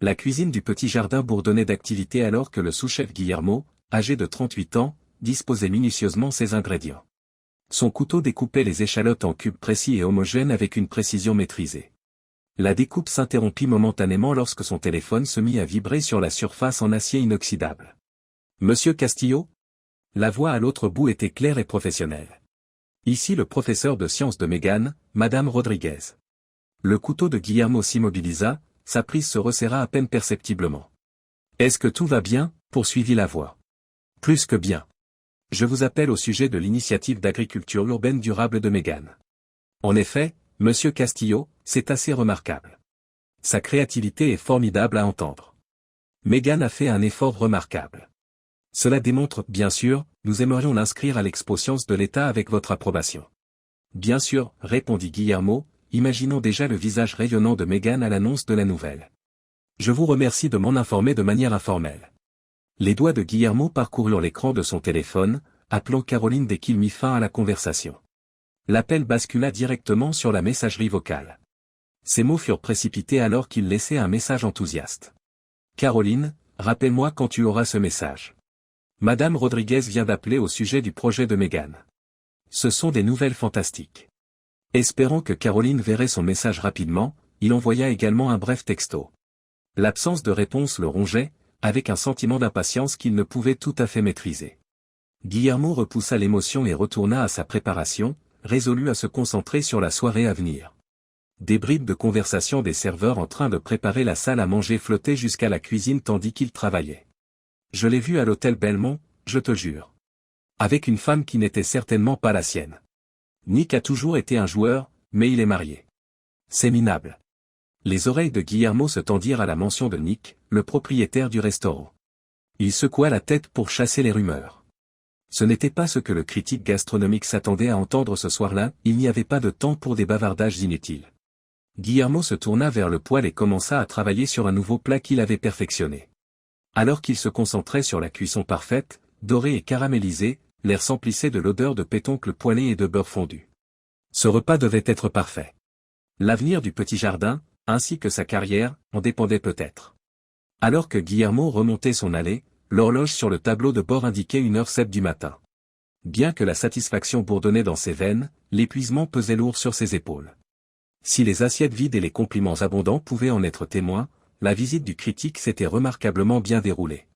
La cuisine du petit jardin bourdonnait d'activité alors que le sous-chef Guillermo, âgé de 38 ans, disposait minutieusement ses ingrédients. Son couteau découpait les échalotes en cubes précis et homogènes avec une précision maîtrisée. La découpe s'interrompit momentanément lorsque son téléphone se mit à vibrer sur la surface en acier inoxydable. « Monsieur Castillo ?» La voix à l'autre bout était claire et professionnelle. Ici le professeur de sciences de Mégane, Madame Rodriguez. Le couteau de Guillermo s'immobilisa, sa prise se resserra à peine perceptiblement. « Est-ce que tout va bien ?» poursuivit la voix. « Plus que bien. Je vous appelle au sujet de l'initiative d'agriculture urbaine durable de Mégane. En effet, Monsieur Castillo, c'est assez remarquable. Sa créativité est formidable à entendre. Mégane a fait un effort remarquable. Cela démontre, bien sûr, nous aimerions l'inscrire à l'Expo Sciences de l'État avec votre approbation. Bien sûr, répondit Guillermo, imaginant déjà le visage rayonnant de Mégane à l'annonce de la nouvelle. Je vous remercie de m'en informer de manière informelle. Les doigts de Guillermo parcoururent l'écran de son téléphone, appelant Caroline dès qu'il mit fin à la conversation. L'appel bascula directement sur la messagerie vocale. Ces mots furent précipités alors qu'il laissait un message enthousiaste. « Caroline, rappelle-moi quand tu auras ce message. Madame Rodriguez vient d'appeler au sujet du projet de Mégane. Ce sont des nouvelles fantastiques. » Espérant que Caroline verrait son message rapidement, il envoya également un bref texto. L'absence de réponse le rongeait, avec un sentiment d'impatience qu'il ne pouvait tout à fait maîtriser. Guillermo repoussa l'émotion et retourna à sa préparation, résolu à se concentrer sur la soirée à venir. Des bribes de conversation des serveurs en train de préparer la salle à manger flottaient jusqu'à la cuisine tandis qu'il travaillait. « Je l'ai vu à l'hôtel Belmont, je te jure. Avec une femme qui n'était certainement pas la sienne. Nick a toujours été un joueur, mais il est marié. C'est minable. » Les oreilles de Guillermo se tendirent à la mention de Nick, le propriétaire du restaurant. Il secoua la tête pour chasser les rumeurs. Ce n'était pas ce que le critique gastronomique s'attendait à entendre ce soir-là, il n'y avait pas de temps pour des bavardages inutiles. Guillermo se tourna vers le poêle et commença à travailler sur un nouveau plat qu'il avait perfectionné. Alors qu'il se concentrait sur la cuisson parfaite, dorée et caramélisée, l'air s'emplissait de l'odeur de pétoncle poêlé et de beurre fondu. Ce repas devait être parfait. L'avenir du petit jardin, ainsi que sa carrière, en dépendait peut-être. Alors que Guillermo remontait son allée, l'horloge sur le tableau de bord indiquait 1h07 du matin. Bien que la satisfaction bourdonnait dans ses veines, l'épuisement pesait lourd sur ses épaules. Si les assiettes vides et les compliments abondants pouvaient en être témoins, la visite du critique s'était remarquablement bien déroulée.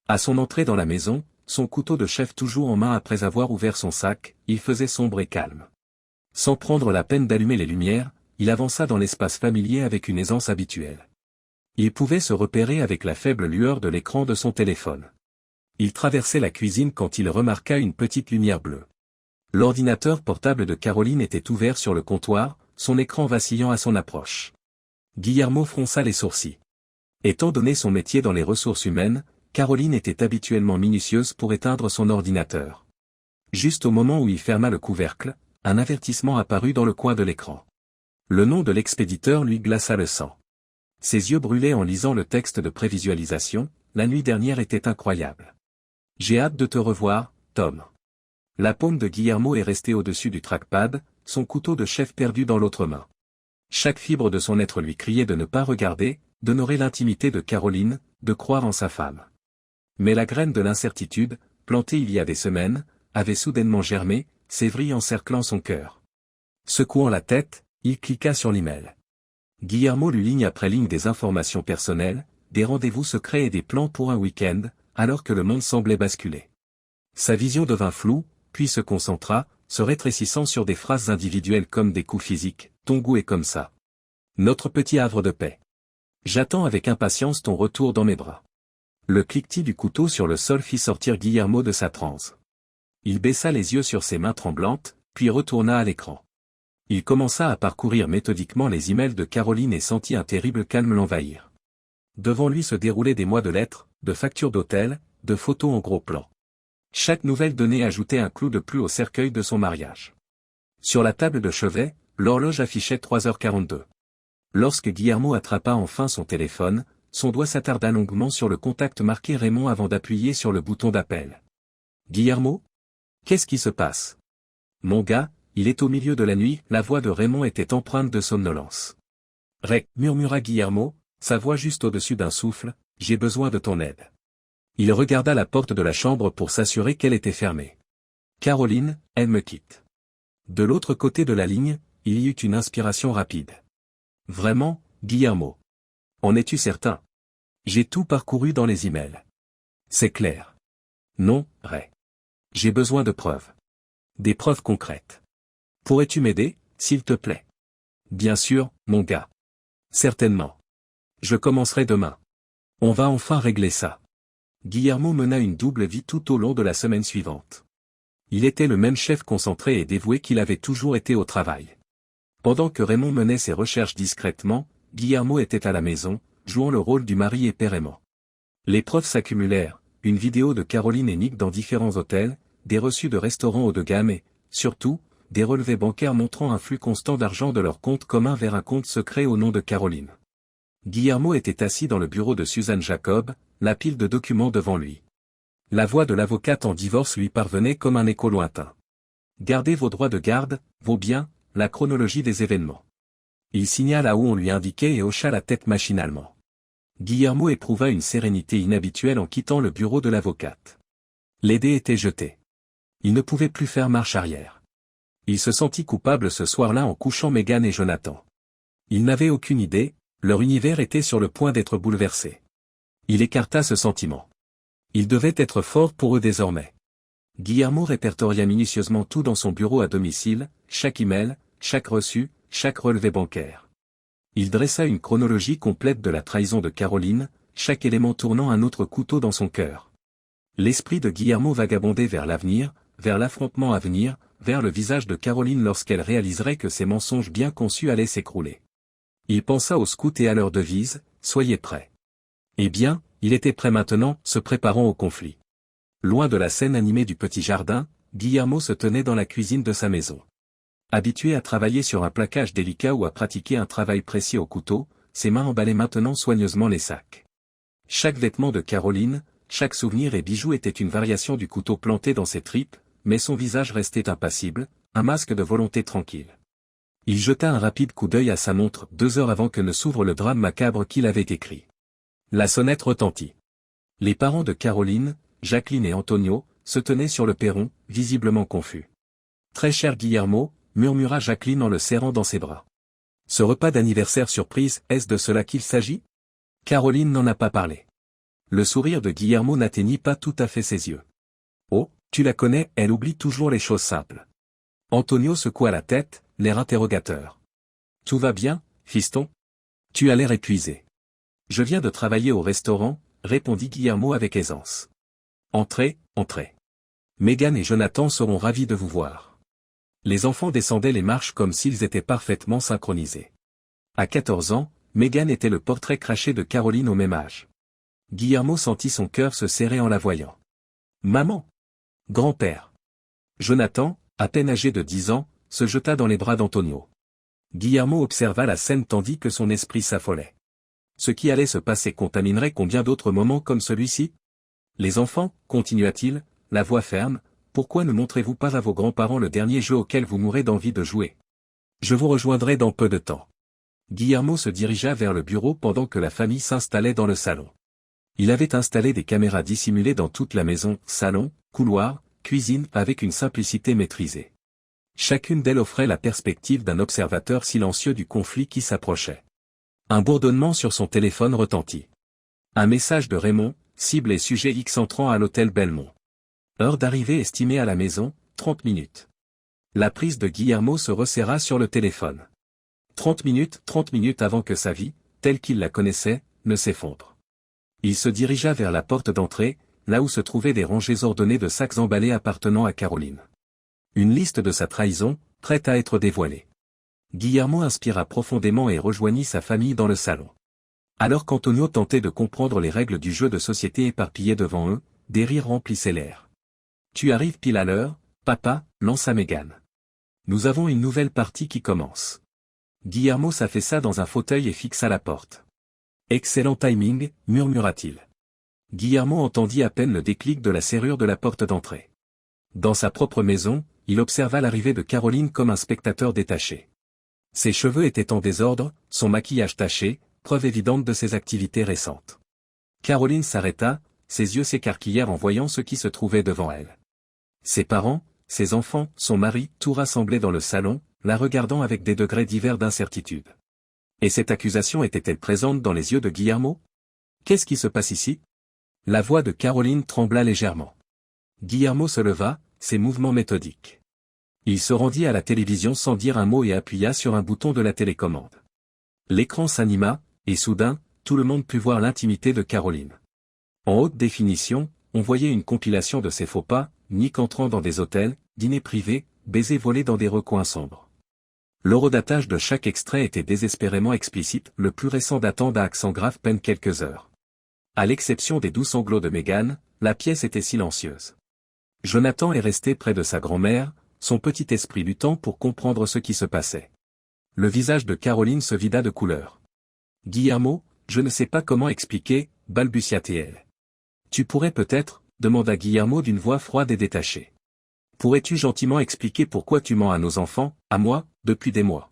À son entrée dans la maison, son couteau de chef toujours en main après avoir ouvert son sac, il faisait sombre et calme. Sans prendre la peine d'allumer les lumières, il avança dans l'espace familier avec une aisance habituelle. Il pouvait se repérer avec la faible lueur de l'écran de son téléphone. Il traversait la cuisine quand il remarqua une petite lumière bleue. L'ordinateur portable de Caroline était ouvert sur le comptoir, son écran vacillant à son approche. Guillermo fronça les sourcils. Étant donné son métier dans les ressources humaines, Caroline était habituellement minutieuse pour éteindre son ordinateur. Juste au moment où il ferma le couvercle, un avertissement apparut dans le coin de l'écran. Le nom de l'expéditeur lui glaça le sang. Ses yeux brûlaient en lisant le texte de prévisualisation, la nuit dernière était incroyable. J'ai hâte de te revoir, Tom. La paume de Guillermo est restée au-dessus du trackpad, son couteau de chef perdu dans l'autre main. Chaque fibre de son être lui criait de ne pas regarder, d'honorer l'intimité de Caroline, de croire en sa femme. Mais la graine de l'incertitude, plantée il y a des semaines, avait soudainement germé, s'évrille encerclant son cœur. Secouant la tête, il cliqua sur l'email. Guillermo lut ligne après ligne des informations personnelles, des rendez-vous secrets et des plans pour un week-end, alors que le monde semblait basculer. Sa vision devint floue, puis se concentra, se rétrécissant sur des phrases individuelles comme des coups physiques, ton goût est comme ça. Notre petit havre de paix. J'attends avec impatience ton retour dans mes bras. Le cliquetis du couteau sur le sol fit sortir Guillermo de sa transe. Il baissa les yeux sur ses mains tremblantes, puis retourna à l'écran. Il commença à parcourir méthodiquement les emails de Caroline et sentit un terrible calme l'envahir. Devant lui se déroulaient des mois de lettres, de factures d'hôtel, de photos en gros plan. Chaque nouvelle donnée ajoutait un clou de plus au cercueil de son mariage. Sur la table de chevet, l'horloge affichait 3h42. Lorsque Guillermo attrapa enfin son téléphone, son doigt s'attarda longuement sur le contact marqué Raymond avant d'appuyer sur le bouton d'appel. « Guillermo ? Qu'est-ce qui se passe ? » « Mon gars, il est au milieu de la nuit. » La voix de Raymond était empreinte de somnolence. « Rec » murmura Guillermo, Sa voix juste au-dessus d'un souffle, « J'ai besoin de ton aide. » Il regarda la porte de la chambre pour s'assurer qu'elle était fermée. Caroline, elle me quitte. De l'autre côté de la ligne, il y eut une inspiration rapide. Vraiment, Guillermo. En es-tu certain? J'ai tout parcouru dans les emails. C'est clair. Non, Ray. J'ai besoin de preuves. Des preuves concrètes. Pourrais-tu m'aider, s'il te plaît? Bien sûr, mon gars. Certainement. Je commencerai demain. On va enfin régler ça. Guillermo mena une double vie tout au long de la semaine suivante. Il était le même chef concentré et dévoué qu'il avait toujours été au travail. Pendant que Raymond menait ses recherches discrètement, Guillermo était à la maison, jouant le rôle du mari et père aimant. Les preuves s'accumulèrent, une vidéo de Caroline et Nick dans différents hôtels, des reçus de restaurants haut de gamme et, surtout, des relevés bancaires montrant un flux constant d'argent de leur compte commun vers un compte secret au nom de Caroline. Guillermo était assis dans le bureau de Suzanne Jacob, la pile de documents devant lui. La voix de l'avocate en divorce lui parvenait comme un écho lointain. Gardez vos droits de garde, vos biens, la chronologie des événements. Il signa là où on lui indiquait et hocha la tête machinalement. Guillermo éprouva une sérénité inhabituelle en quittant le bureau de l'avocate. Les dés étaient jetés. Il ne pouvait plus faire marche arrière. Il se sentit coupable ce soir-là en couchant Megan et Jonathan. Il n'avait aucune idée, leur univers était sur le point d'être bouleversé. Il écarta ce sentiment. Il devait être fort pour eux désormais. Guillermo répertoria minutieusement tout dans son bureau à domicile, chaque email, chaque reçu, chaque relevé bancaire. Il dressa une chronologie complète de la trahison de Caroline, chaque élément tournant un autre couteau dans son cœur. L'esprit de Guillermo vagabondait vers l'avenir, vers l'affrontement à venir, vers le visage de Caroline lorsqu'elle réaliserait que ses mensonges bien conçus allaient s'écrouler. Il pensa aux scouts et à leur devise, « Soyez prêts ». Eh bien, il était prêt maintenant, se préparant au conflit. Loin de la scène animée du petit jardin, Guillermo se tenait dans la cuisine de sa maison. Habitué à travailler sur un plaquage délicat ou à pratiquer un travail précis au couteau, ses mains emballaient maintenant soigneusement les sacs. Chaque vêtement de Caroline, chaque souvenir et bijou était une variation du couteau planté dans ses tripes, mais son visage restait impassible, un masque de volonté tranquille. Il jeta un rapide coup d'œil à sa montre 2 heures avant que ne s'ouvre le drame macabre qu'il avait écrit. La sonnette retentit. Les parents de Caroline, Jacqueline et Antonio, se tenaient sur le perron, visiblement confus. « Très cher Guillermo », murmura Jacqueline en le serrant dans ses bras. « Ce repas d'anniversaire surprise, est-ce de cela qu'il s'agit ?» Caroline n'en a pas parlé. Le sourire de Guillermo n'atteignit pas tout à fait ses yeux. « Oh, tu la connais, elle oublie toujours les choses simples. » Antonio secoua la tête, l'air interrogateur. « Tout va bien, fiston? Tu as l'air épuisé. » « Je viens de travailler au restaurant, » répondit Guillermo avec aisance. « Entrez, entrez. Megan et Jonathan seront ravis de vous voir. » Les enfants descendaient les marches comme s'ils étaient parfaitement synchronisés. À 14 ans, Megan était le portrait craché de Caroline au même âge. Guillermo sentit son cœur se serrer en la voyant. « Maman! Grand-père !» Jonathan, à peine âgé de 10 ans, se jeta dans les bras d'Antonio. Guillermo observa la scène tandis que son esprit s'affolait. Ce qui allait se passer contaminerait combien d'autres moments comme celui-ci? Les enfants, continua-t-il, la voix ferme, pourquoi ne montrez-vous pas à vos grands-parents le dernier jeu auquel vous mourrez d'envie de jouer? Je vous rejoindrai dans peu de temps. Guillermo se dirigea vers le bureau pendant que la famille s'installait dans le salon. Il avait installé des caméras dissimulées dans toute la maison, salon, couloir, cuisine, avec une simplicité maîtrisée. Chacune d'elles offrait la perspective d'un observateur silencieux du conflit qui s'approchait. Un bourdonnement sur son téléphone retentit. Un message de Raymond, cible et sujet X entrant à l'hôtel Belmont. Heure d'arrivée estimée à la maison, 30 minutes. La prise de Guillermo se resserra sur le téléphone. 30 minutes avant que sa vie, telle qu'il la connaissait, ne s'effondre. Il se dirigea vers la porte d'entrée, là où se trouvaient des rangées ordonnées de sacs emballés appartenant à Caroline. Une liste de sa trahison, prête à être dévoilée. Guillermo inspira profondément et rejoignit sa famille dans le salon. Alors qu'Antonio tentait de comprendre les règles du jeu de société éparpillées devant eux, des rires remplissaient l'air. « Tu arrives pile à l'heure, papa » lança Megan. « Nous avons une nouvelle partie qui commence. » Guillermo s'affaissa dans un fauteuil et fixa la porte. « Excellent timing » murmura-t-il. Guillermo entendit à peine le déclic de la serrure de la porte d'entrée. Dans sa propre maison, il observa l'arrivée de Caroline comme un spectateur détaché. Ses cheveux étaient en désordre, son maquillage taché, preuve évidente de ses activités récentes. Caroline s'arrêta, ses yeux s'écarquillèrent en voyant ce qui se trouvait devant elle. Ses parents, ses enfants, son mari, tout rassemblés dans le salon, la regardant avec des degrés divers d'incertitude. Et cette accusation était-elle présente dans les yeux de Guillermo? Qu'est-ce qui se passe ici? La voix de Caroline trembla légèrement. Guillermo se leva, ses mouvements méthodiques. Il se rendit à la télévision sans dire un mot et appuya sur un bouton de la télécommande. L'écran s'anima, et soudain, tout le monde put voir l'intimité de Caroline. En haute définition, on voyait une compilation de ses faux pas, Nick entrant dans des hôtels, dîners privés, baisers volés dans des recoins sombres. L'horodatage de chaque extrait était désespérément explicite, le plus récent datant d'un accent grave peine quelques heures. À l'exception des doux sanglots de Meghan, la pièce était silencieuse. Jonathan est resté près de sa grand-mère, son petit esprit luttant pour comprendre ce qui se passait. Le visage de Caroline se vida de couleur. « Guillermo, je ne sais pas comment expliquer, balbutia-t-elle. Tu pourrais peut-être, demanda Guillermo d'une voix froide et détachée. Pourrais-tu gentiment expliquer pourquoi tu mens à nos enfants, à moi, depuis des mois?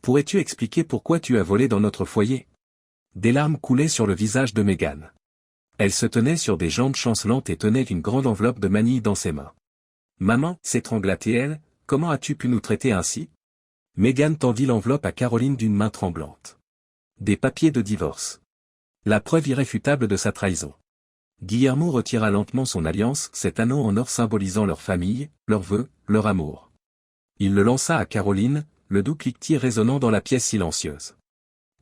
Pourrais-tu expliquer pourquoi tu as volé dans notre foyer? Des larmes coulaient sur le visage de Meghan. Elle se tenait sur des jambes chancelantes et tenait une grande enveloppe de manille dans ses mains. Maman, s'étrangla-t-elle, comment as-tu pu nous traiter ainsi? Meghan tendit l'enveloppe à Caroline d'une main tremblante. Des papiers de divorce. La preuve irréfutable de sa trahison. Guillermo retira lentement son alliance, cet anneau en or symbolisant leur famille, leurs vœux, leur amour. Il le lança à Caroline, le doux cliquetis résonnant dans la pièce silencieuse.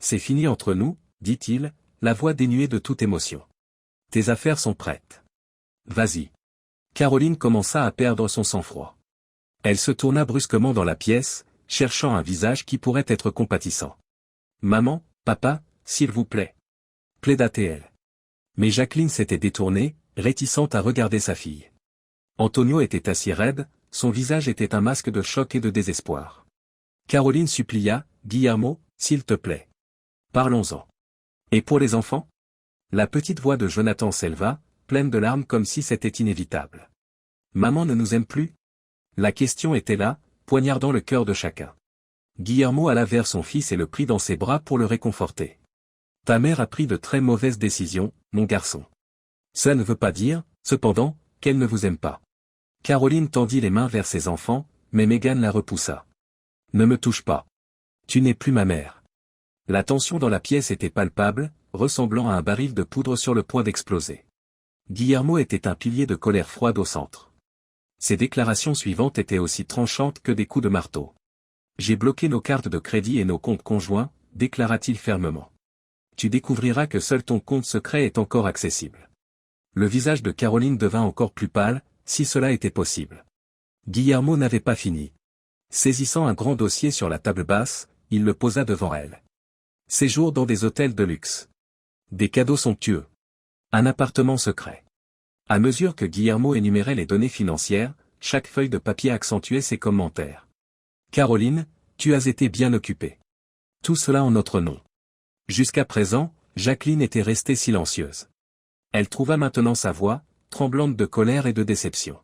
C'est fini entre nous, dit-il, la voix dénuée de toute émotion. Tes affaires sont prêtes. Vas-y. Caroline commença à perdre son sang-froid. Elle se tourna brusquement dans la pièce, cherchant un visage qui pourrait être compatissant. Maman, papa, s'il vous plaît. Plaida-t-elle. Mais Jacqueline s'était détournée, réticente à regarder sa fille. Antonio était assis raide, son visage était un masque de choc et de désespoir. Caroline supplia, Guillermo, s'il te plaît. Parlons-en. Et pour les enfants? La petite voix de Jonathan s'éleva, pleine de larmes comme si c'était inévitable. Maman ne nous aime plus? La question était là, poignardant le cœur de chacun. Guillermo alla vers son fils et le prit dans ses bras pour le réconforter. Ta mère a pris de très mauvaises décisions, mon garçon. Ça ne veut pas dire, cependant, qu'elle ne vous aime pas. Caroline tendit les mains vers ses enfants, mais Meghan la repoussa. Ne me touche pas. Tu n'es plus ma mère. La tension dans la pièce était palpable, ressemblant à un baril de poudre sur le point d'exploser. Guillermo était un pilier de colère froide au centre. Ses déclarations suivantes étaient aussi tranchantes que des coups de marteau. J'ai bloqué nos cartes de crédit et nos comptes conjoints, déclara-t-il fermement. Tu découvriras que seul ton compte secret est encore accessible. Le visage de Caroline devint encore plus pâle, si cela était possible. Guillermo n'avait pas fini. Saisissant un grand dossier sur la table basse, il le posa devant elle. Séjour dans des hôtels de luxe. Des cadeaux somptueux. Un appartement secret. À mesure que Guillermo énumérait les données financières, chaque feuille de papier accentuait ses commentaires. Caroline, tu as été bien occupée. Tout cela en notre nom. Jusqu'à présent, Jacqueline était restée silencieuse. Elle trouva maintenant sa voix, tremblante de colère et de déception.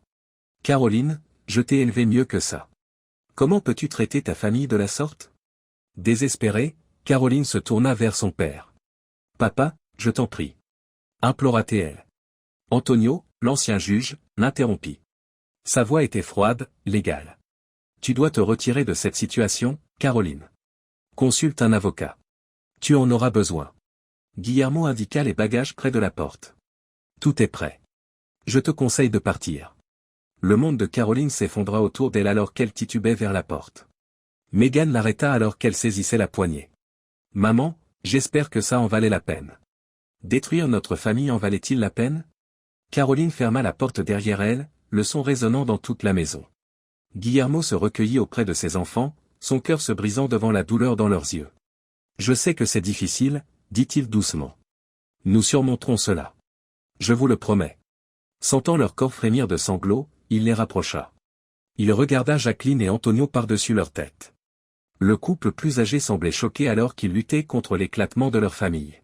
Caroline, je t'ai élevée mieux que ça. Comment peux-tu traiter ta famille de la sorte? Désespérée, Caroline se tourna vers son père. Papa, je t'en prie. Implora-t-elle. Antonio, l'ancien juge, l'interrompit. Sa voix était froide, légale. Tu dois te retirer de cette situation, Caroline. Consulte un avocat. Tu en auras besoin. Guillermo indiqua les bagages près de la porte. Tout est prêt. Je te conseille de partir. Le monde de Caroline s'effondra autour d'elle alors qu'elle titubait vers la porte. Meghan l'arrêta alors qu'elle saisissait la poignée. Maman, j'espère que ça en valait la peine. Détruire notre famille en valait-il la peine? Caroline ferma la porte derrière elle, le son résonnant dans toute la maison. Guillermo se recueillit auprès de ses enfants, son cœur se brisant devant la douleur dans leurs yeux. Je sais que c'est difficile, dit-il doucement. Nous surmonterons cela. Je vous le promets. Sentant leur corps frémir de sanglots, il les rapprocha. Il regarda Jacqueline et Antonio par-dessus leur tête. Le couple plus âgé semblait choqué alors qu'ils luttaient contre l'éclatement de leur famille.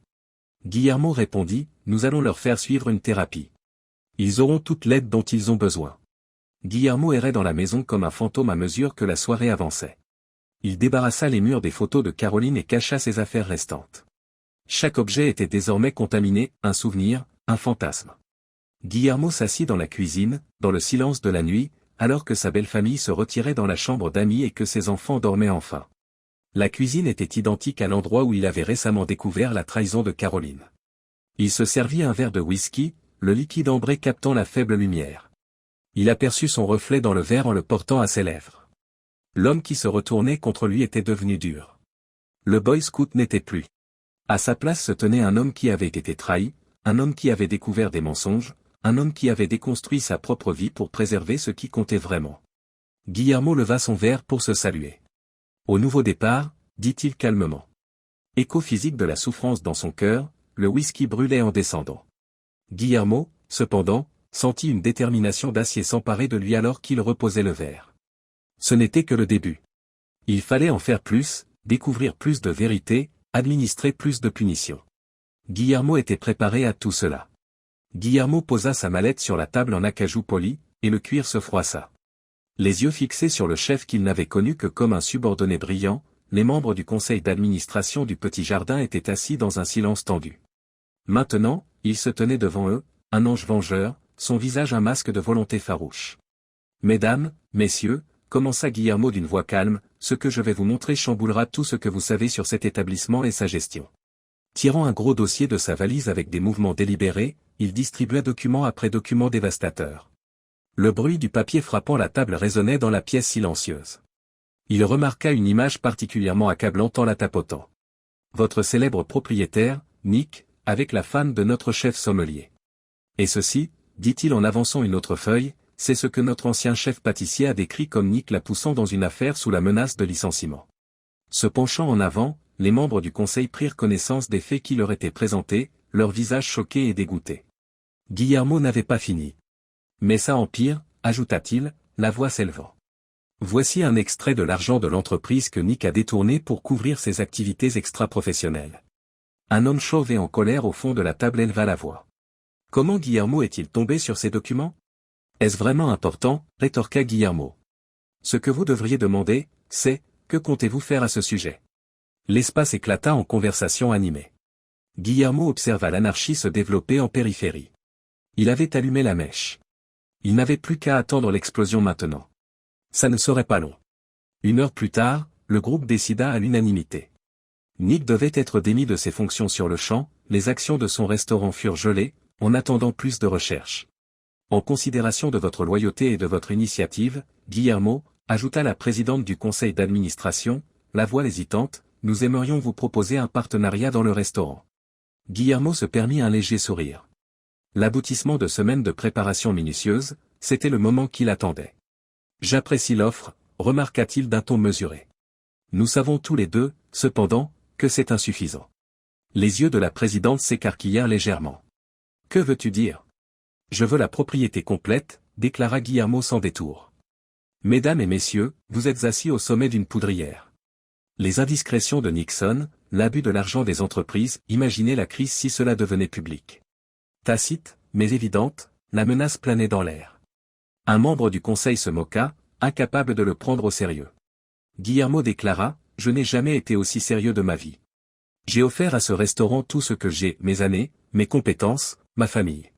Guillermo répondit, nous allons leur faire suivre une thérapie. Ils auront toute l'aide dont ils ont besoin. Guillermo errait dans la maison comme un fantôme à mesure que la soirée avançait. Il débarrassa les murs des photos de Caroline et cacha ses affaires restantes. Chaque objet était désormais contaminé, un souvenir, un fantasme. Guillermo s'assit dans la cuisine, dans le silence de la nuit, alors que sa belle famille se retirait dans la chambre d'amis et que ses enfants dormaient enfin. La cuisine était identique à l'endroit où il avait récemment découvert la trahison de Caroline. Il se servit un verre de whisky, le liquide ambré captant la faible lumière. Il aperçut son reflet dans le verre en le portant à ses lèvres. L'homme qui se retournait contre lui était devenu dur. Le boy scout n'était plus. À sa place se tenait un homme qui avait été trahi, un homme qui avait découvert des mensonges, un homme qui avait déconstruit sa propre vie pour préserver ce qui comptait vraiment. Guillermo leva son verre pour se saluer. Au nouveau départ, dit-il calmement. Écho physique de la souffrance dans son cœur, le whisky brûlait en descendant. Guillermo, cependant, sentit une détermination d'acier s'emparer de lui alors qu'il reposait le verre. Ce n'était que le début. Il fallait en faire plus, découvrir plus de vérité, administrer plus de punitions. Guillermo était préparé à tout cela. Guillermo posa sa mallette sur la table en acajou poli, et le cuir se froissa. Les yeux fixés sur le chef qu'il n'avait connu que comme un subordonné brillant, les membres du conseil d'administration du petit jardin étaient assis dans un silence tendu. Maintenant, il se tenait devant eux, un ange vengeur, son visage un masque de volonté farouche. « Mesdames, messieurs, commença Guillermo d'une voix calme, ce que je vais vous montrer chamboulera tout ce que vous savez sur cet établissement et sa gestion. » Tirant un gros dossier de sa valise avec des mouvements délibérés, il distribua document après document dévastateur. Le bruit du papier frappant la table résonnait dans la pièce silencieuse. Il remarqua une image particulièrement accablante en la tapotant. Votre célèbre propriétaire, Nick, avec la femme de notre chef sommelier. Et ceci, dit-il en avançant une autre feuille, c'est ce que notre ancien chef pâtissier a décrit comme Nick la poussant dans une affaire sous la menace de licenciement. Se penchant en avant, les membres du conseil prirent connaissance des faits qui leur étaient présentés, leurs visages choqués et dégoûtés. Guillermo n'avait pas fini. Mais ça empire, ajouta-t-il, la voix s'élevant. Voici un extrait de l'argent de l'entreprise que Nick a détourné pour couvrir ses activités extra-professionnelles. Un homme chauve et en colère au fond de la table éleva la voix. Comment Guillermo est-il tombé sur ces documents? Est-ce vraiment important? Rétorqua Guillermo. Ce que vous devriez demander, c'est, que comptez-vous faire à ce sujet? L'espace éclata en conversation animée. Guillermo observa l'anarchie se développer en périphérie. Il avait allumé la mèche. Il n'avait plus qu'à attendre l'explosion maintenant. Ça ne serait pas long. 1 heure plus tard, le groupe décida à l'unanimité. Nick devait être démis de ses fonctions sur le champ, les actions de son restaurant furent gelées, en attendant plus de recherches. En considération de votre loyauté et de votre initiative, Guillermo, ajouta la présidente du conseil d'administration, la voix hésitante, nous aimerions vous proposer un partenariat dans le restaurant. Guillermo se permit un léger sourire. L'aboutissement de semaines de préparation minutieuse, c'était le moment qu'il attendait. J'apprécie l'offre, remarqua-t-il d'un ton mesuré. Nous savons tous les deux, cependant, que c'est insuffisant. Les yeux de la présidente s'écarquillèrent légèrement. Que veux-tu dire? Je veux la propriété complète, déclara Guillermo sans détour. Mesdames et messieurs, vous êtes assis au sommet d'une poudrière. Les indiscrétions de Nixon, l'abus de l'argent des entreprises, imaginez la crise si cela devenait public. Tacite, mais évidente, la menace planait dans l'air. Un membre du conseil se moqua, incapable de le prendre au sérieux. Guillermo déclara, je n'ai jamais été aussi sérieux de ma vie. J'ai offert à ce restaurant tout ce que j'ai, mes années, mes compétences, ma famille.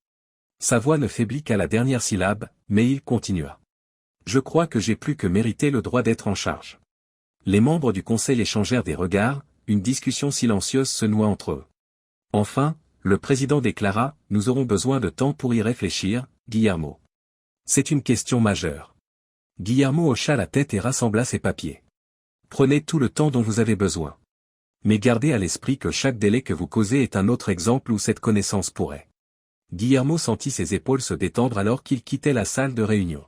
Sa voix ne faiblit qu'à la dernière syllabe, mais il continua. Je crois que j'ai plus que mérité le droit d'être en charge. Les membres du conseil échangèrent des regards, une discussion silencieuse se noua entre eux. Enfin, le président déclara, nous aurons besoin de temps pour y réfléchir, Guillermo. C'est une question majeure. Guillermo hocha la tête et rassembla ses papiers. Prenez tout le temps dont vous avez besoin. Mais gardez à l'esprit que chaque délai que vous causez est un autre exemple où cette connaissance pourrait. Guillermo sentit ses épaules se détendre alors qu'il quittait la salle de réunion.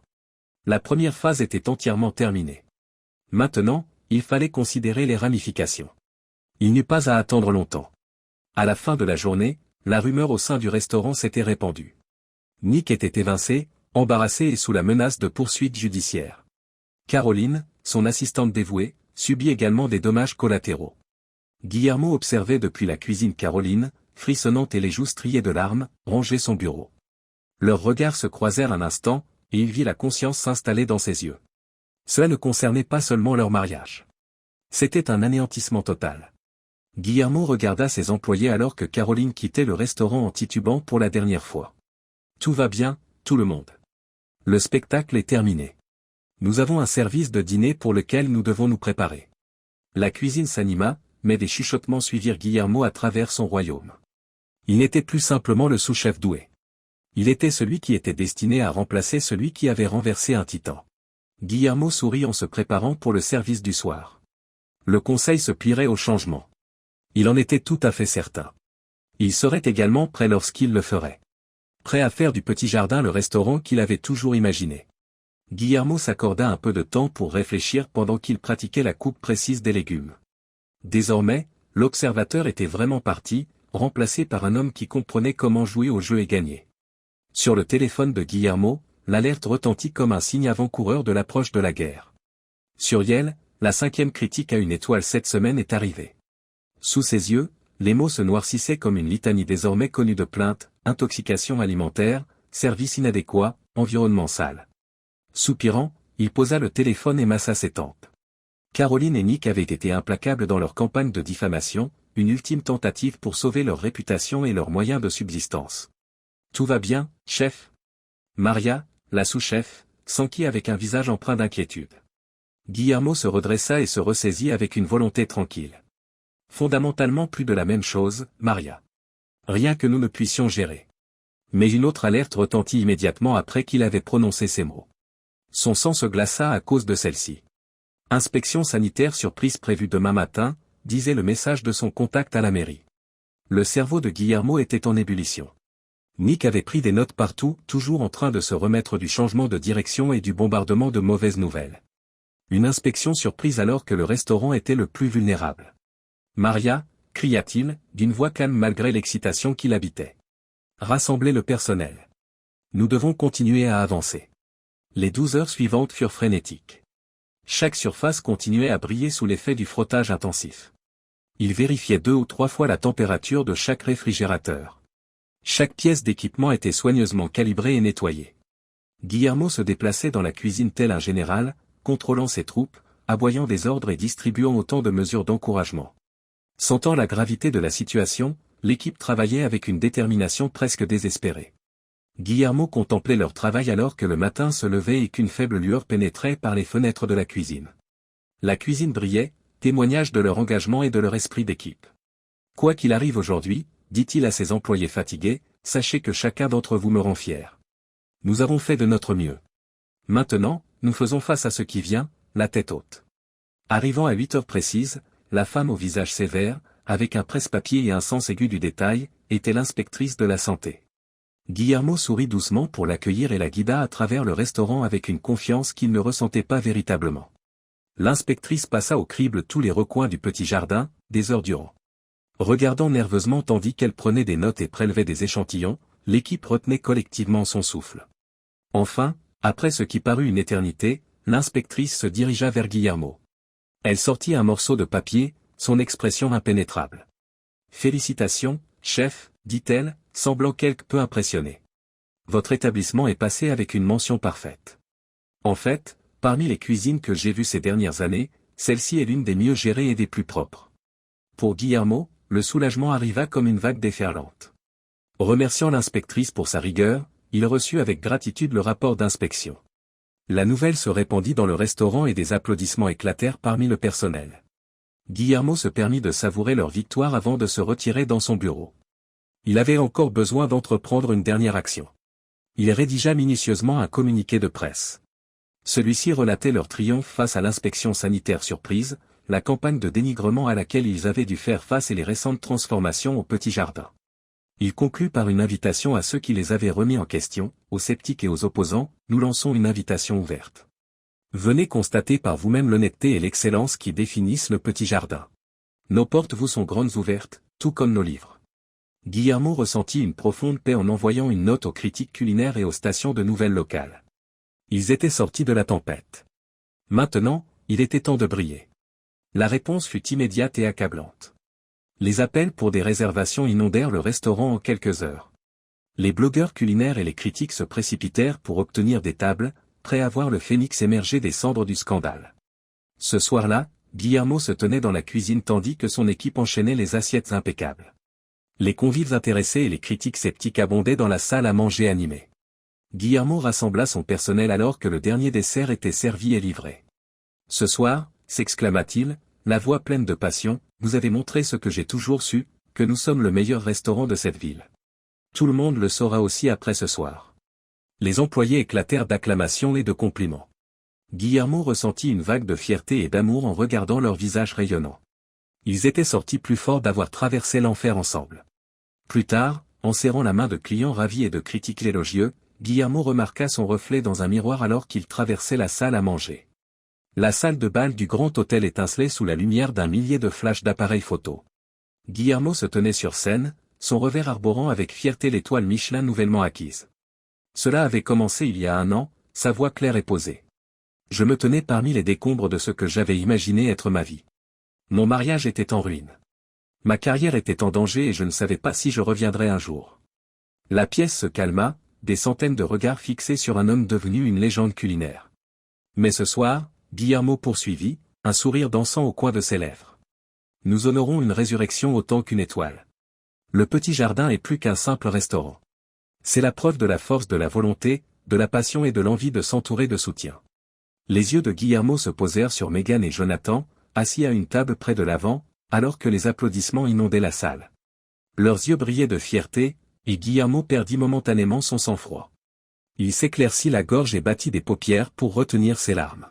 La première phase était entièrement terminée. Maintenant, il fallait considérer les ramifications. Il n'eut pas à attendre longtemps. À la fin de la journée, la rumeur au sein du restaurant s'était répandue. Nick était évincé, embarrassé et sous la menace de poursuites judiciaires. Caroline, son assistante dévouée, subit également des dommages collatéraux. Guillermo observait depuis la cuisine Caroline, frissonnante et les joues striées de larmes, ranger son bureau. Leurs regards se croisèrent un instant, et il vit la conscience s'installer dans ses yeux. Cela ne concernait pas seulement leur mariage. C'était un anéantissement total. Guillermo regarda ses employés alors que Caroline quittait le restaurant en titubant pour la dernière fois. Tout va bien, tout le monde. Le spectacle est terminé. Nous avons un service de dîner pour lequel nous devons nous préparer. La cuisine s'anima, mais des chuchotements suivirent Guillermo à travers son royaume. Il n'était plus simplement le sous-chef doué. Il était celui qui était destiné à remplacer celui qui avait renversé un titan. Guillermo sourit en se préparant pour le service du soir. Le conseil se plierait au changement. Il en était tout à fait certain. Il serait également prêt lorsqu'il le ferait. Prêt à faire du petit jardin le restaurant qu'il avait toujours imaginé. Guillermo s'accorda un peu de temps pour réfléchir pendant qu'il pratiquait la coupe précise des légumes. Désormais, l'observateur était vraiment parti, remplacé par un homme qui comprenait comment jouer au jeu et gagner. Sur le téléphone de Guillermo, l'alerte retentit comme un signe avant-coureur de l'approche de la guerre. Sur Yale, la 5e critique à une étoile cette semaine est arrivée. Sous ses yeux, les mots se noircissaient comme une litanie désormais connue de plaintes, intoxication alimentaire, service inadéquat, environnement sale. Soupirant, il posa le téléphone et massa ses tempes. Caroline et Nick avaient été implacables dans leur campagne de diffamation, une ultime tentative pour sauver leur réputation et leurs moyens de subsistance. Tout va bien, chef? Maria, la sous-chef, s'enquit avec un visage empreint d'inquiétude. Guillermo se redressa et se ressaisit avec une volonté tranquille. Fondamentalement plus de la même chose, Maria. Rien que nous ne puissions gérer. Mais une autre alerte retentit immédiatement après qu'il avait prononcé ces mots. Son sang se glaça à cause de celle-ci. Inspection sanitaire surprise prévue demain matin, disait le message de son contact à la mairie. Le cerveau de Guillermo était en ébullition. Nick avait pris des notes partout, toujours en train de se remettre du changement de direction et du bombardement de mauvaises nouvelles. Une inspection surprise alors que le restaurant était le plus vulnérable. Maria, cria-t-il, d'une voix calme malgré l'excitation qui l'habitait. Rassemblez le personnel. Nous devons continuer à avancer. Les 12 heures suivantes furent frénétiques. Chaque surface continuait à briller sous l'effet du frottage intensif. Il vérifiait 2 ou 3 fois la température de chaque réfrigérateur. Chaque pièce d'équipement était soigneusement calibrée et nettoyée. Guillermo se déplaçait dans la cuisine tel un général, contrôlant ses troupes, aboyant des ordres et distribuant autant de mesures d'encouragement. Sentant la gravité de la situation, l'équipe travaillait avec une détermination presque désespérée. Guillermo contemplait leur travail alors que le matin se levait et qu'une faible lueur pénétrait par les fenêtres de la cuisine. La cuisine brillait, témoignage de leur engagement et de leur esprit d'équipe. Quoi qu'il arrive aujourd'hui, dit-il à ses employés fatigués, sachez que chacun d'entre vous me rend fier. Nous avons fait de notre mieux. Maintenant, nous faisons face à ce qui vient, la tête haute. Arrivant à 8 heures précises, la femme au visage sévère, avec un presse-papier et un sens aigu du détail, était l'inspectrice de la santé. Guillermo sourit doucement pour l'accueillir et la guida à travers le restaurant avec une confiance qu'il ne ressentait pas véritablement. L'inspectrice passa au crible tous les recoins du petit jardin, des heures durant. Regardant nerveusement tandis qu'elle prenait des notes et prélevait des échantillons, l'équipe retenait collectivement son souffle. Enfin, après ce qui parut une éternité, l'inspectrice se dirigea vers Guillermo. Elle sortit un morceau de papier, son expression impénétrable. « Félicitations, chef, dit-elle, semblant quelque peu impressionnée. Votre établissement est passé avec une mention parfaite. En fait, parmi les cuisines que j'ai vues ces dernières années, celle-ci est l'une des mieux gérées et des plus propres. » Pour Guillermo, le soulagement arriva comme une vague déferlante. Remerciant l'inspectrice pour sa rigueur, il reçut avec gratitude le rapport d'inspection. La nouvelle se répandit dans le restaurant et des applaudissements éclatèrent parmi le personnel. Guillermo se permit de savourer leur victoire avant de se retirer dans son bureau. Il avait encore besoin d'entreprendre une dernière action. Il rédigea minutieusement un communiqué de presse. Celui-ci relatait leur triomphe face à l'inspection sanitaire surprise, la campagne de dénigrement à laquelle ils avaient dû faire face et les récentes transformations au petit jardin. Il conclut par une invitation à ceux qui les avaient remis en question, aux sceptiques et aux opposants, nous lançons une invitation ouverte. Venez constater par vous-même l'honnêteté et l'excellence qui définissent le petit jardin. Nos portes vous sont grandes ouvertes, tout comme nos livres. Guillermo ressentit une profonde paix en envoyant une note aux critiques culinaires et aux stations de nouvelles locales. Ils étaient sortis de la tempête. Maintenant, il était temps de briller. La réponse fut immédiate et accablante. Les appels pour des réservations inondèrent le restaurant en quelques heures. Les blogueurs culinaires et les critiques se précipitèrent pour obtenir des tables, prêts à voir le phénix émerger des cendres du scandale. Ce soir-là, Guillermo se tenait dans la cuisine tandis que son équipe enchaînait les assiettes impeccables. Les convives intéressés et les critiques sceptiques abondaient dans la salle à manger animée. Guillermo rassembla son personnel alors que le dernier dessert était servi et livré. « Ce soir, s'exclama-t-il, la voix pleine de passion, vous avez montré ce que j'ai toujours su, que nous sommes le meilleur restaurant de cette ville. Tout le monde le saura aussi après ce soir. » Les employés éclatèrent d'acclamations et de compliments. Guillermo ressentit une vague de fierté et d'amour en regardant leurs visages rayonnants. Ils étaient sortis plus forts d'avoir traversé l'enfer ensemble. Plus tard, en serrant la main de clients ravis et de critiques élogieux, Guillermo remarqua son reflet dans un miroir alors qu'il traversait la salle à manger. La salle de bal du grand hôtel étincelait sous la lumière d'un millier de flashs d'appareils photo. Guillermo se tenait sur scène, son revers arborant avec fierté l'étoile Michelin nouvellement acquise. Cela avait commencé il y a 1 an, sa voix claire et posée. Je me tenais parmi les décombres de ce que j'avais imaginé être ma vie. Mon mariage était en ruine. Ma carrière était en danger et je ne savais pas si je reviendrais un jour. La pièce se calma, des centaines de regards fixés sur un homme devenu une légende culinaire. Mais ce soir, Guillermo poursuivit, un sourire dansant au coin de ses lèvres. Nous honorons une résurrection autant qu'une étoile. Le petit jardin est plus qu'un simple restaurant. C'est la preuve de la force de la volonté, de la passion et de l'envie de s'entourer de soutien. Les yeux de Guillermo se posèrent sur Megan et Jonathan, assis à une table près de l'avant, alors que les applaudissements inondaient la salle. Leurs yeux brillaient de fierté, et Guillermo perdit momentanément son sang-froid. Il s'éclaircit la gorge et battit des paupières pour retenir ses larmes.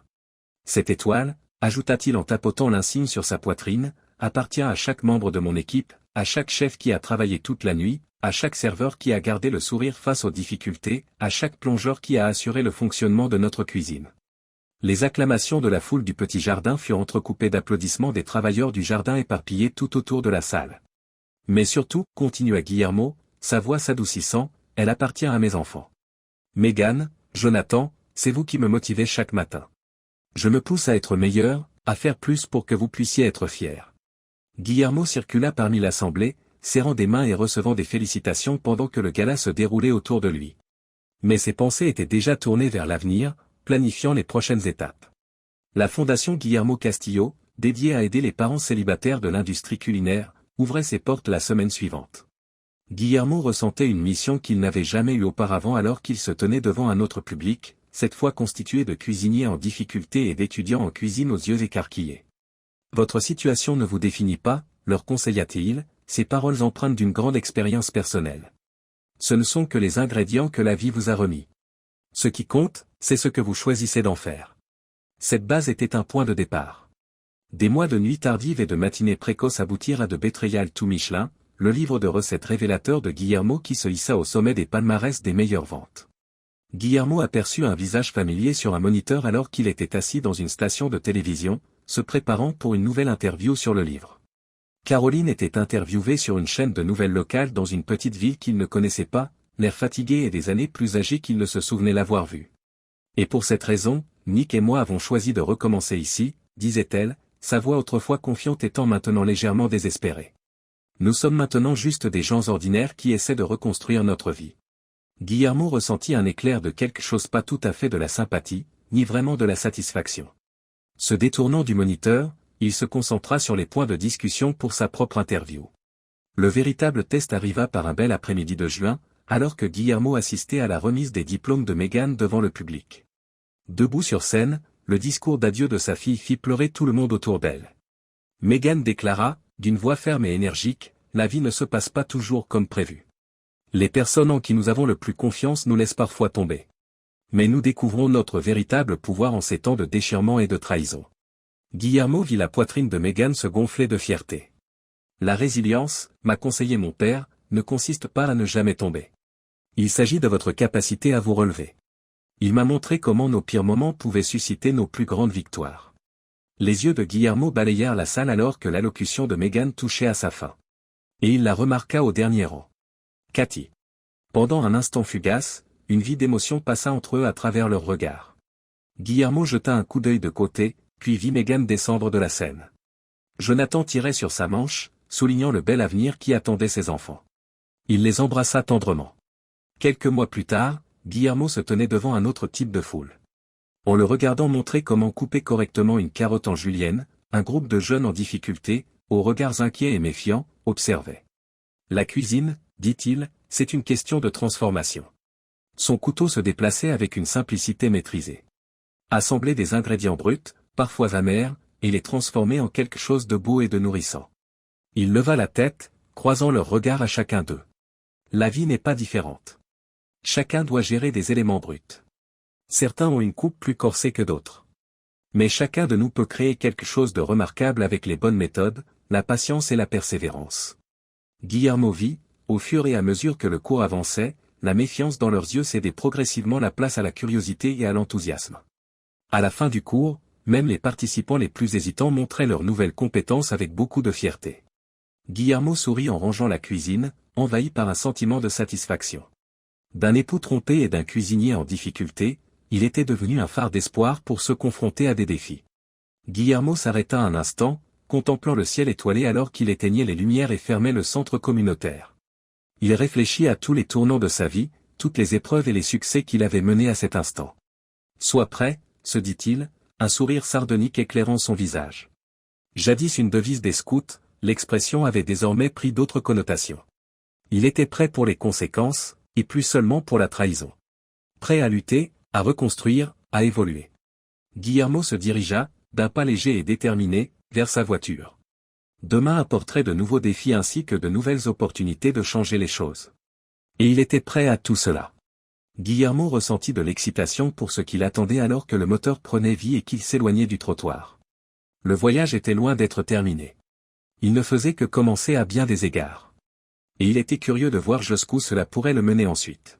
Cette étoile, ajouta-t-il en tapotant l'insigne sur sa poitrine, appartient à chaque membre de mon équipe, à chaque chef qui a travaillé toute la nuit, à chaque serveur qui a gardé le sourire face aux difficultés, à chaque plongeur qui a assuré le fonctionnement de notre cuisine. Les acclamations de la foule du petit jardin furent entrecoupées d'applaudissements des travailleurs du jardin éparpillés tout autour de la salle. Mais surtout, continua Guillermo, sa voix s'adoucissant, elle appartient à mes enfants. Megan, Jonathan, c'est vous qui me motivez chaque matin. Je me pousse à être meilleur, à faire plus pour que vous puissiez être fiers. Guillermo circula parmi l'assemblée, serrant des mains et recevant des félicitations pendant que le gala se déroulait autour de lui. Mais ses pensées étaient déjà tournées vers l'avenir, planifiant les prochaines étapes. La fondation Guillermo Castillo, dédiée à aider les parents célibataires de l'industrie culinaire, ouvrait ses portes la semaine suivante. Guillermo ressentait une mission qu'il n'avait jamais eue auparavant alors qu'il se tenait devant un autre public, cette fois constitué de cuisiniers en difficulté et d'étudiants en cuisine aux yeux écarquillés. Votre situation ne vous définit pas, leur conseilla-t-il, ces paroles empreintes d'une grande expérience personnelle. Ce ne sont que les ingrédients que la vie vous a remis. Ce qui compte, c'est ce que vous choisissez d'en faire. Cette base était un point de départ. Des mois de nuits tardives et de matinées précoces aboutirent à de Betrayal to Michelin, le livre de recettes révélateur de Guillermo qui se hissa au sommet des palmarès des meilleures ventes. Guillermo aperçut un visage familier sur un moniteur alors qu'il était assis dans une station de télévision, se préparant pour une nouvelle interview sur le livre. Caroline était interviewée sur une chaîne de nouvelles locales dans une petite ville qu'il ne connaissait pas, l'air fatigué et des années plus âgé qu'il ne se souvenait l'avoir vue. Et pour cette raison, Nick et moi avons choisi de recommencer ici, disait-elle, sa voix autrefois confiante étant maintenant légèrement désespérée. Nous sommes maintenant juste des gens ordinaires qui essaient de reconstruire notre vie. Guillermo ressentit un éclair de quelque chose, pas tout à fait de la sympathie, ni vraiment de la satisfaction. Se détournant du moniteur, il se concentra sur les points de discussion pour sa propre interview. Le véritable test arriva par un bel après-midi de juin, alors que Guillermo assistait à la remise des diplômes de Megan devant le public. Debout sur scène, le discours d'adieu de sa fille fit pleurer tout le monde autour d'elle. Megan déclara, d'une voix ferme et énergique, « La vie ne se passe pas toujours comme prévu. Les personnes en qui nous avons le plus confiance nous laissent parfois tomber. Mais nous découvrons notre véritable pouvoir en ces temps de déchirement et de trahison. » Guillermo vit la poitrine de Megan se gonfler de fierté. « La résilience, m'a conseillé mon père, ne consiste pas à ne jamais tomber. Il s'agit de votre capacité à vous relever. Il m'a montré comment nos pires moments pouvaient susciter nos plus grandes victoires. » Les yeux de Guillermo balayèrent la salle alors que l'allocution de Megan touchait à sa fin. Et il la remarqua au dernier rang. Cathy. Pendant un instant fugace, une vie d'émotion passa entre eux à travers leurs regards. Guillermo jeta un coup d'œil de côté, puis vit Megan descendre de la scène. Jonathan tirait sur sa manche, soulignant le bel avenir qui attendait ses enfants. Il les embrassa tendrement. Quelques mois plus tard, Guillermo se tenait devant un autre type de foule. En le regardant montrer comment couper correctement une carotte en julienne, un groupe de jeunes en difficulté, aux regards inquiets et méfiants, observait. La cuisine, dit-il, c'est une question de transformation. Son couteau se déplaçait avec une simplicité maîtrisée. Assembler des ingrédients bruts, parfois amers, et les transformer en quelque chose de beau et de nourrissant. Il leva la tête, croisant leur regard à chacun d'eux. La vie n'est pas différente. Chacun doit gérer des éléments bruts. Certains ont une coupe plus corsée que d'autres. Mais chacun de nous peut créer quelque chose de remarquable avec les bonnes méthodes, la patience et la persévérance. Guillermo vit, au fur et à mesure que le cours avançait, la méfiance dans leurs yeux cédait progressivement la place à la curiosité et à l'enthousiasme. À la fin du cours, même les participants les plus hésitants montraient leurs nouvelles compétences avec beaucoup de fierté. Guillermo sourit en rangeant la cuisine, envahi par un sentiment de satisfaction. D'un époux trompé et d'un cuisinier en difficulté, il était devenu un phare d'espoir pour se confronter à des défis. Guillermo s'arrêta un instant, contemplant le ciel étoilé alors qu'il éteignait les lumières et fermait le centre communautaire. Il réfléchit à tous les tournants de sa vie, toutes les épreuves et les succès qu'il avait menés à cet instant. « Sois prêt », se dit-il, un sourire sardonique éclairant son visage. Jadis une devise des scouts, l'expression avait désormais pris d'autres connotations. Il était prêt pour les conséquences, et plus seulement pour la trahison. Prêt à lutter, à reconstruire, à évoluer. Guillermo se dirigea, d'un pas léger et déterminé, vers sa voiture. Demain apporterait de nouveaux défis ainsi que de nouvelles opportunités de changer les choses. Et il était prêt à tout cela. Guillermo ressentit de l'excitation pour ce qu'il attendait alors que le moteur prenait vie et qu'il s'éloignait du trottoir. Le voyage était loin d'être terminé. Il ne faisait que commencer à bien des égards. Et il était curieux de voir jusqu'où cela pourrait le mener ensuite.